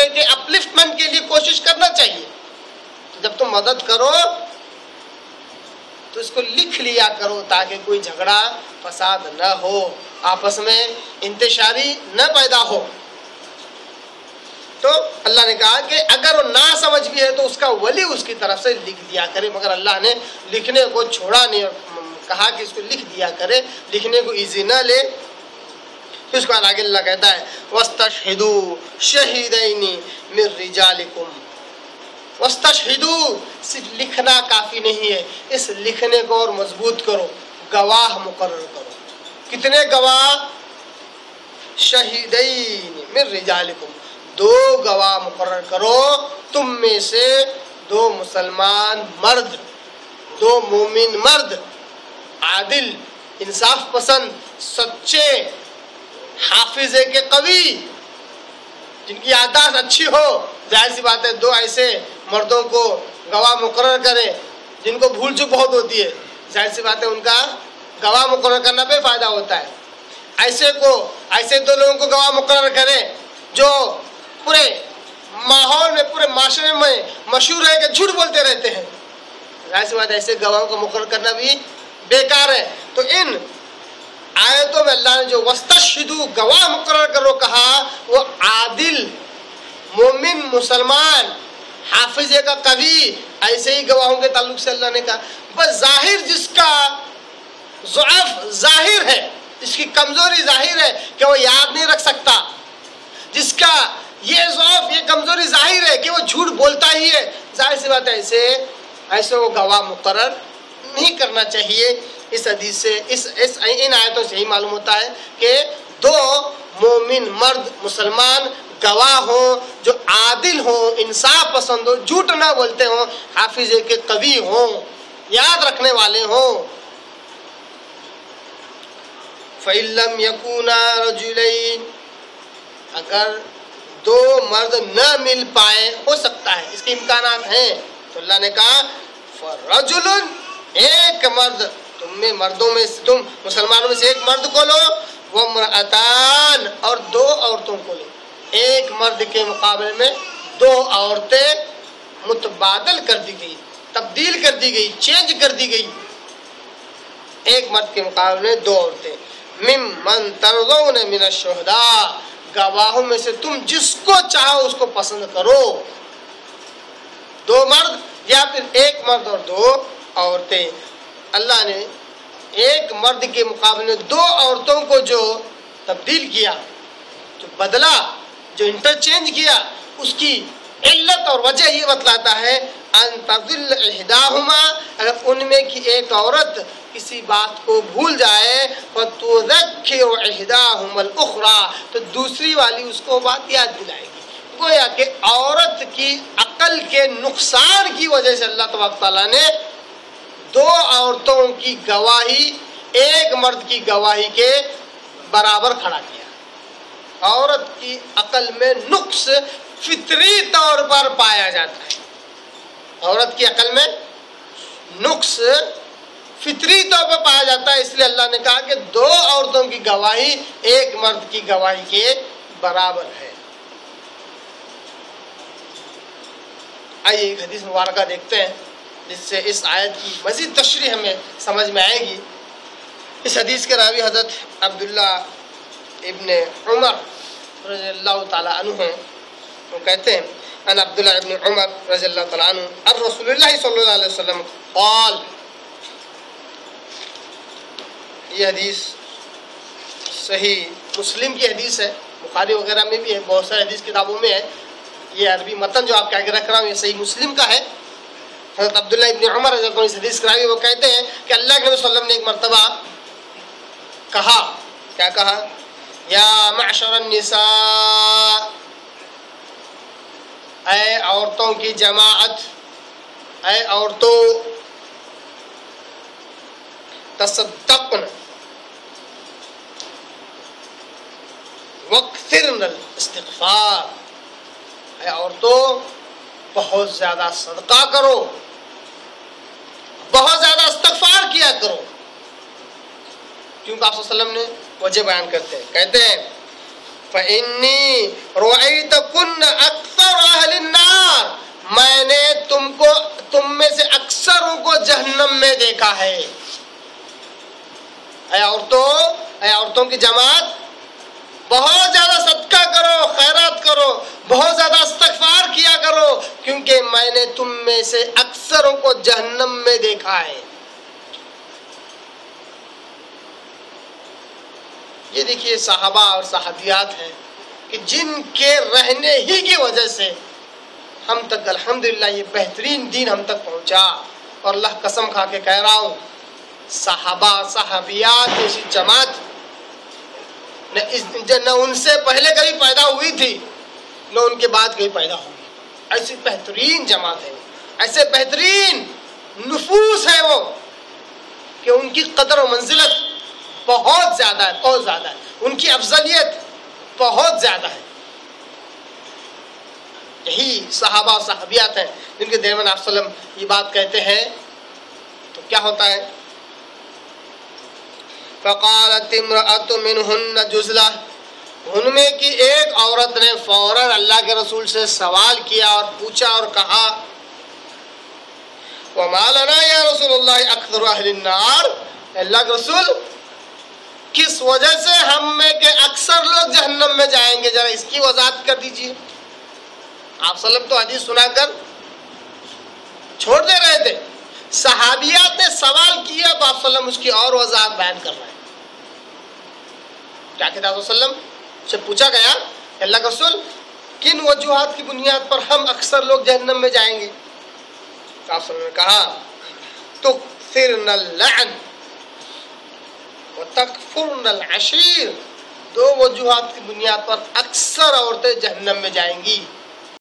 دوسرے کے اپلفٹمنٹ کے لیے کوشش کرنا چاہیے. جب تم مدد کرو تو اس کو لکھ لیا کرو تاکہ کوئی جھگڑا فساد نہ ہو، آپس میں انتشاری نہ پیدا ہو. تو اللہ نے کہا کہ اگر وہ نہ سمجھ بھی ہے تو اس کا ولی اس کی طرف سے لکھ دیا کرے، مگر اللہ نے لکھنے کو چھوڑا نہیں اور کہا کہ اس کو لکھ دیا کرے، لکھنے کو ایزی نہ لے. پھر اس کو آگے اللہ کہتا ہے وَاسْتَشْهِدُوا شَهِدَيْنِ مِن رِجَالِكُمْ. وَاسْتَشْهِدُوا صرف لکھنا کافی نہیں ہے، اس لکھنے کو اور مضبوط کرو، گواہ مقرر کرو. کتنے گواہ؟ شہیدین من رجالکم، 2 گواہ مقرر کرو تم میں سے، 2 مسلمان مرد، 2 مومن مرد، عادل، انصاف پسند، سچے، حافظے کے قوی، جن کی یادداشت اچھی ہو. ظاہر سی بات ہے 2 ایسے مردوں کو گواہ مقرر کرے جن کو بھول چک بہت ہوتی ہے، ظاہر سی بات ہے ان کا گواہ مقرر کرنا بے فائدہ ہوتا ہے. ایسے 2 لوگوں کو گواہ مقرر کرے جو پورے ماحول میں، پورے معاشرے میں مشہور ہے کہ جھوٹ بولتے رہتے ہیں، ظاہر سی بات ہے ایسے گواہوں کو مقرر کرنا بھی بیکار ہے. تو ان آیتوں میں اللہ نے جو وَاسْتَشْهِدُوا گواہ مقرر کرو کہا، وہ عادل، مومن، مسلمان، حافظے کا قوی، ایسے ہی گواہوں کے تعلق سے اللہ نے کہا. بس ظاہر جس کا ضعف ظاہر ہے، جس کی کمزوری ظاہر ہے کہ وہ یاد نہیں رکھ سکتا، جس کا یہ ضعف، یہ کمزوری ظاہر ہے کہ وہ جھوٹ بولتا ہی ہے، ظاہر سی بات ہے ایسے وہ گواہ مقرر نہیں کرنا چاہیے. اس حدیث سے ان آیتوں سے ہی معلوم ہوتا ہے کہ 2 مومن مرد مسلمان گواہ ہوں جو عادل ہوں، انصاف پسند ہوں، جھوٹ نہ بولتے ہوں، حافظے کے قوی ہوں، یاد رکھنے والے ہوں. فَإِن لَّمْ يَكُونَا رَجُلَيْنِ، اگر 2 مرد نہ مل پائے، ہو سکتا ہے اس کے امکانات ہیں، تو اللہ نے کہا فَرَجُلٌ، ایک مرد، تم مسلمانوں میں سے ایک مرد کو لو، وَامْرَأَتَانِ، اور 2 عورتوں کو لو. ایک مرد کے مقابلے میں 2 عورتیں متبادل کر دی گئی، تبدیل کر دی گئی، چینج کر دی گئی. ایک مرد کے مقابلے میں 2 عورتیں. ممن ترضون من الشہداء، گواہوں میں سے تم جس کو چاہو اس کو پسند کرو. 2 مرد یا پھر ایک مرد اور 2 عورتیں. اللہ نے ایک مرد کے مقابلے میں 2 عورتوں کو جو تبدیل کیا، جو بدلا، جو انٹرچینج کیا، اس کی علت اور وجہ یہ بتلاتا ہے ان تضل احداہما، اگر ان میں کی ایک عورت کسی بات کو بھول جائے، فتذکر احداہما الاخری، تو دوسری والی اس کو بات یاد دلائے گی. گویا کہ عورت کی عقل کے نقصان کی وجہ سے اللہ تبارک تعالیٰ نے 2 عورتوں کی گواہی ایک مرد کی گواہی کے برابر کھڑا کیا. عورت کی عقل میں نقص فطری طور پر پایا جاتا ہے، عورت کی عقل میں نقص فطری طور پر پایا جاتا ہے، اس لیے اللہ نے کہا کہ 2 عورتوں کی گواہی ایک مرد کی گواہی کے برابر ہے. آئیے ایک حدیث مبارکہ دیکھتے ہیں جس سے اس آیت کی مزید تشریح ہمیں سمجھ میں آئے گی. اس حدیث کے راوی حضرت عبداللہ ابن عمر رضی اللہ تعالیٰ عنہ ہیں. وہ کہتے ہیں ان عبداللہ ابن عمر رضی اللہ تعالیٰ عنہ عن رسول اللہ صلی اللہ علیہ وسلم قال، یہ حدیث صحیح مسلم کی حدیث ہے، بخاری وغیرہ میں بھی ہے، بہت سارے حدیث کتابوں میں ہے. یہ عربی متن جو آپ کے آگے رکھ رہا ہوں یہ صحیح مسلم کا ہے. حضرت عبداللہ ابن عمر رضی اللہ عنہ اس حدیث کرائی، وہ کہتے ہیں کہ اللہ کے نبی صلی اللہ علیہ وسلم نے ایک مرتبہ کہا، کیا کہا؟ یا معشر النساء، اے عورتوں کی جماعت، اے عورتوں، تصدقن وکثرن الاستغفار، اے عورتوں بہت زیادہ صدقہ کرو، بہت زیادہ استغفار کیا کرو. کیونکہ آپ صلی اللہ علیہ وسلم نے وجہ بیان کرتے ہیں، کہتے ہیں فَإِنِّي رَأَيْتُكُنَّ أَكْثَرَ دیکھا ہے۔ اے عورتوں کی جماعت، بہت زیادہ صدقہ کرو، خیرات کرو، بہت زیادہ استغفار کیا کرو، کیونکہ میں نے تم میں سے اکثروں کو جہنم میں دیکھا ہے۔ یہ دیکھیے صحابہ اور صحابیات ہیں کہ جن کے رہنے ہی کی وجہ سے ہم تک الحمدللہ یہ بہترین دین ہم تک پہنچا۔ اور اللہ قسم کھا کے کہہ رہا ہوں، صحابہ صحابیات ایسی جماعت نہ ان سے پہلے کبھی پیدا ہوئی تھی، نہ ان کے بعد کبھی پیدا ہوگی۔ ایسی بہترین جماعت ہے، ایسے بہترین نفوس ہے وہ کہ ان کی قدر و منزلت بہت زیادہ ہے، بہت زیادہ ہے، ان کی افضلیت بہت زیادہ ہے۔ یہی صحابہ اور صحابیات ہیں جن کے درمیان آپ صلی اللہ علیہ وسلم یہ بات کہتے ہیں تو کیا ہوتا ہے؟ فقالت امرأة منہن جزلہ، ان میں کی ایک عورت نے فوراً اللہ کے رسول سے سوال کیا اور پوچھا اور کہا، وما لنا یا رسول اللہ اکثر اہل النار، اللہ کے رسول کس وجہ سے ہم میں کے اکثر لوگ جہنم میں جائیں گے، ذرا اس کی وضاحت کر دیجیے۔ آپ صلی اللہ علیہ وسلم تو حدیث سنا کر چھوڑ دے رہے تھے، صحابیات نے سوال کیا تو آپ صلی اللہ علیہ وسلم اس کی اور وضاحت بیان کر رہے ہیں۔ کیا کہتے ہیں آپ صلی اللہ علیہ وسلم سے پوچھا گیا کہ اللہ کے رسول کن وجوہات کی بنیاد پر ہم اکثر لوگ جہنم میں جائیں گے؟ تو آپ صلی اللہ علیہ وسلم نے کہا تکثرن اللعن وتکفرن العشیر، دو وجوہات کی بنیاد پر اکثر عورتیں جہنم میں جائیں گی۔